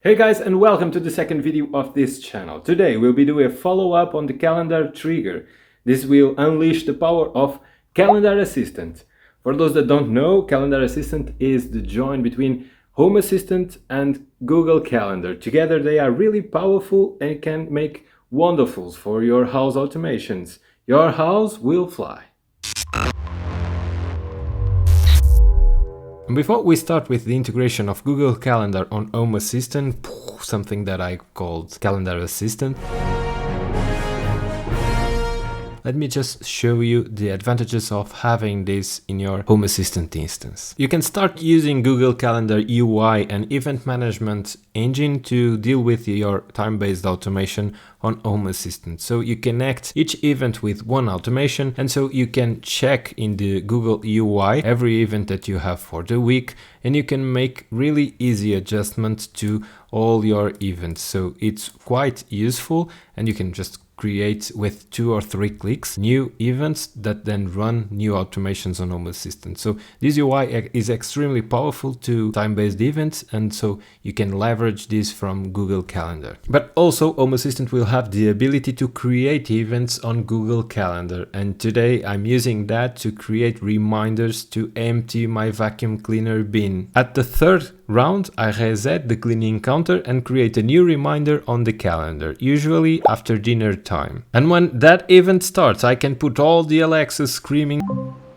Hey guys, and welcome to the second video of this channel. Today we'll be doing a follow-up on the calendar trigger. This will unleash the power of Calendar Assistant. For those that don't know, Calendar Assistant is the join between Home Assistant and Google Calendar. Together they are really powerful and can make wonderfuls for your house automations. Your house will fly. Before we start with the integration of Google Calendar on Home Assistant, something that I called Calendar Assistant, let me just show you the advantages of having this in your Home Assistant instance. You can start using Google Calendar UI and event management engine to deal with your time-based automation on Home Assistant. So you connect each event with one automation, and so you can check in the Google UI every event that you have for the week, and you can make really easy adjustments to all your events. So it's quite useful, and you can just create with 2 or 3 clicks new events that then run new automations on Home Assistant. So this UI is extremely powerful to time-based events, and so you can leverage this from Google Calendar. But also Home Assistant will have the ability to create events on Google Calendar, and today I'm using that to create reminders to empty my vacuum cleaner bin. At the third round, I reset the cleaning counter and create a new reminder on the calendar, usually after dinner time. And when that event starts, I can put all the Alexas screaming,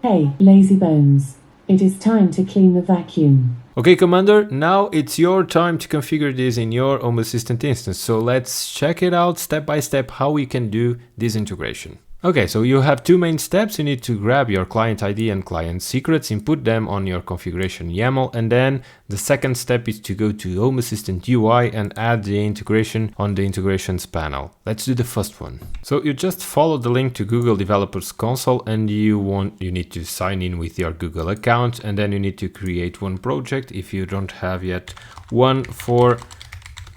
"Hey, lazy bones, it is time to clean the vacuum." Okay, Commander, now it's your time to configure this in your Home Assistant instance. So let's check it out step by step how we can do this integration. Okay, so you have 2 main steps. You need to grab your client ID and client secrets, input them on your configuration YAML, and then the second step is to go to Home Assistant UI and add the integration on the integrations panel. Let's do the first one. So you just follow the link to Google Developers Console, and you need to sign in with your Google account, and then you need to create one project if you don't have yet one for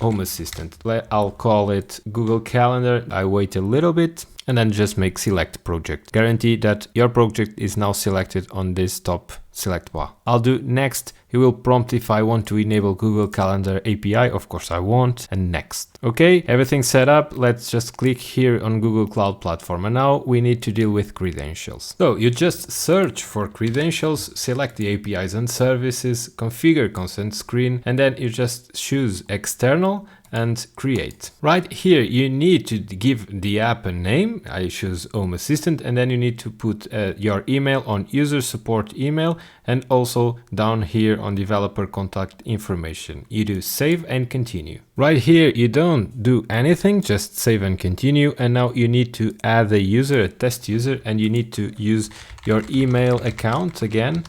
Home Assistant. I'll call it Google Calendar. I wait a little bit and then just make select project. Guarantee that your project is now selected on this top select bar. I'll do next. He will prompt if I want to enable Google Calendar API. Of course I want, and next. Okay, everything's set up. Let's just click here on Google Cloud Platform, and now we need to deal with credentials. So you just search for credentials, select the APIs and services, configure consent screen, and then you just choose external and create. Right here you need to give the app a name. I choose Home Assistant, and then you need to put your email on user support email, and also down here on developer contact information. You do save and continue. Right here you don't do anything, just save and continue, and now you need to add a user, a test user, and you need to use your email account again.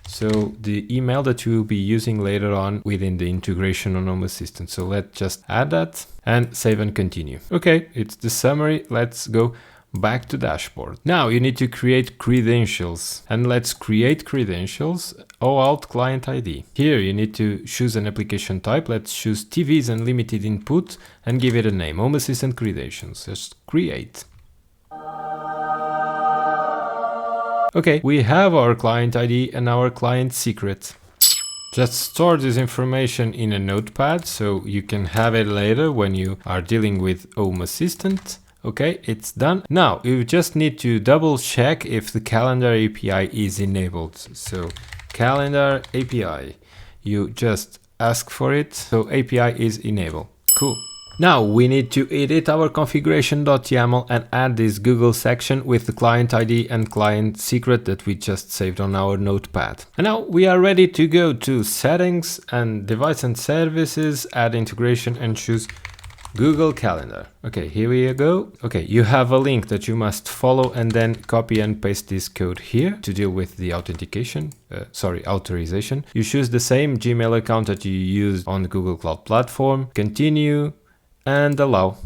So the email that you will be using later on within the integration on Home Assistant. So let's just add that and save and continue. Okay, it's the summary. Let's go back to dashboard. Now you need to create credentials, and let's create credentials. OAuth client ID. Here you need to choose an application type. Let's choose TVs and limited input and give it a name. Home Assistant credentials. Just create. Okay, we have our client ID and our client secret. Just store this information in a notepad so you can have it later when you are dealing with Home Assistant. Okay, it's done. Now you just need to double check if the Calendar API is enabled. So Calendar API, you just ask for it. So API is enabled. Cool. Now we need to edit our configuration.yaml and add this Google section with the client ID and client secret that we just saved on our notepad. And now we are ready to go to settings and device and services, add integration, and choose Google Calendar. Okay, here we go. Okay, you have a link that you must follow, and then copy and paste this code here to deal with the authorization. You choose the same Gmail account that you used on the Google Cloud Platform. Continue and allow.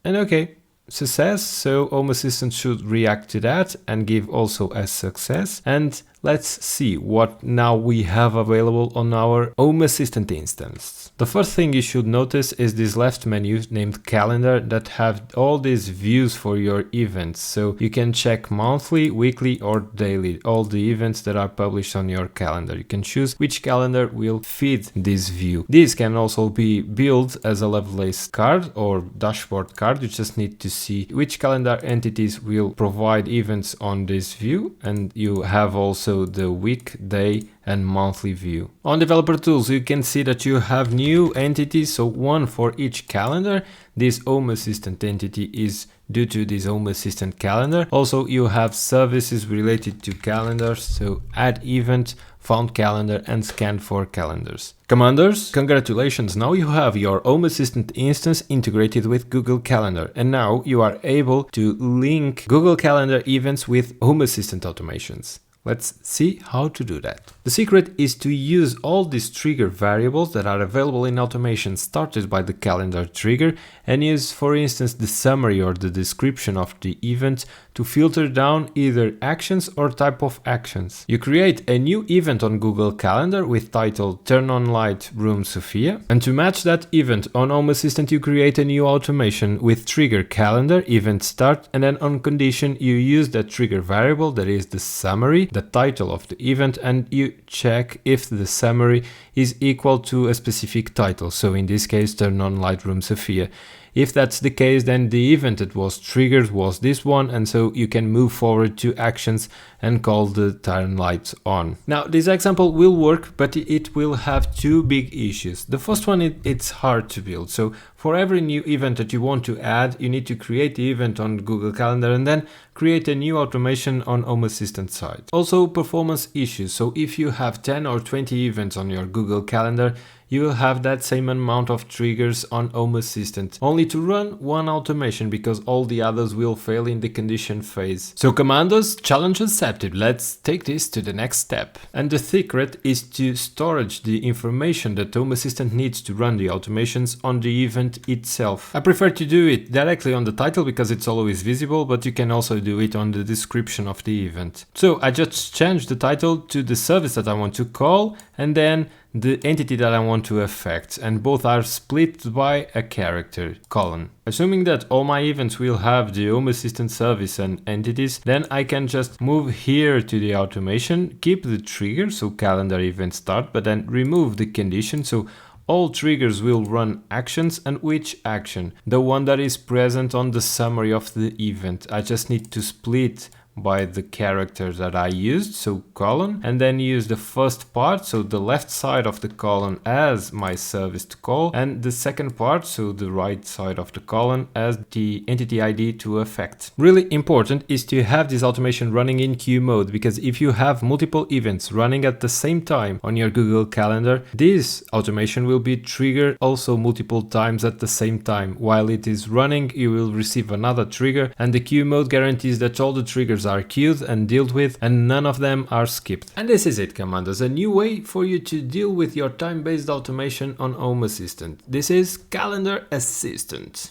And okay, success. So Home Assistant should react to that and give also a success. And let's see what now we have available on our Home Assistant instance. The first thing you should notice is this left menu named Calendar that have all these views for your events. So you can check monthly, weekly or daily all the events that are published on your calendar. You can choose which calendar will fit this view. This can also be built as a Lovelace card or dashboard card. You just need to see which calendar entities will provide events on this view, and you have also the week, day and monthly view. On developer tools, you can see that you have new entities, so one for each calendar. This Home Assistant entity is due to this Home Assistant calendar. Also, you have services related to calendars, so add event, found calendar and scan for calendars. Commanders, congratulations, now you have your Home Assistant instance integrated with Google Calendar, and now you are able to link Google Calendar events with Home Assistant automations. Let's see how to do that. The secret is to use all these trigger variables that are available in automation started by the calendar trigger and use, for instance, the summary or the description of the event to filter down either actions or type of actions. You create a new event on Google Calendar with title Turn on Light Room Sophia, and to match that event on Home Assistant you create a new automation with trigger calendar event start, and then on condition you use that trigger variable that is the summary, the title of the event, and you check if the summary is equal to a specific title, so in this case Turn on Light Room Sophia. If that's the case, then the event that was triggered was this one, and so you can move forward to actions and call the turn lights on. Now this example will work, but it will have two big issues. The first one, it's hard to build. So for every new event that you want to add, you need to create the event on Google Calendar and then create a new automation on Home Assistant side. Also performance issues. So if you have 10 or 20 events on your Google Calendar, you will have that same amount of triggers on Home Assistant, only to run one automation because all the others will fail in the condition phase. So commandos, challenge accepted. Let's take this to the next step. And the secret is to storage the information that Home Assistant needs to run the automations on the event itself. I prefer to do it directly on the title because it's always visible, but you can also do it on the description of the event. So I just changed the title to the service that I want to call and then the entity that I want to affect, and both are split by a character, colon. Assuming that all my events will have the Home Assistant service and entities, then I can just move here to the automation, keep the trigger, so calendar event start, but then remove the condition, so all triggers will run actions. And which action? The one that is present on the summary of the event. I just need to split by the character that I used, so colon, and then use the first part, so the left side of the colon as my service to call, and the second part, so the right side of the colon, as the entity ID to affect. Really important is to have this automation running in queue mode, because if you have multiple events running at the same time on your Google Calendar, this automation will be triggered also multiple times at the same time. While it is running, you will receive another trigger, and the queue mode guarantees that all the triggers are queued and dealt with and none of them are skipped. And this is it, commanders, a new way for you to deal with your time-based automation on Home Assistant. This is Calendar Assistant.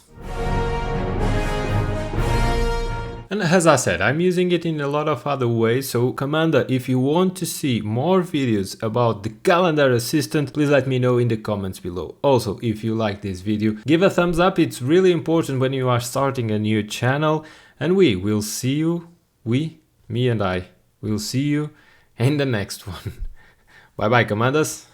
And as I said, I'm using it in a lot of other ways, so Commander, if you want to see more videos about the Calendar Assistant, please let me know in the comments below. Also, if you like this video, give a thumbs up, it's really important when you are starting a new channel, and we will see you, me and I, will see you in the next one. Bye bye, Commanders.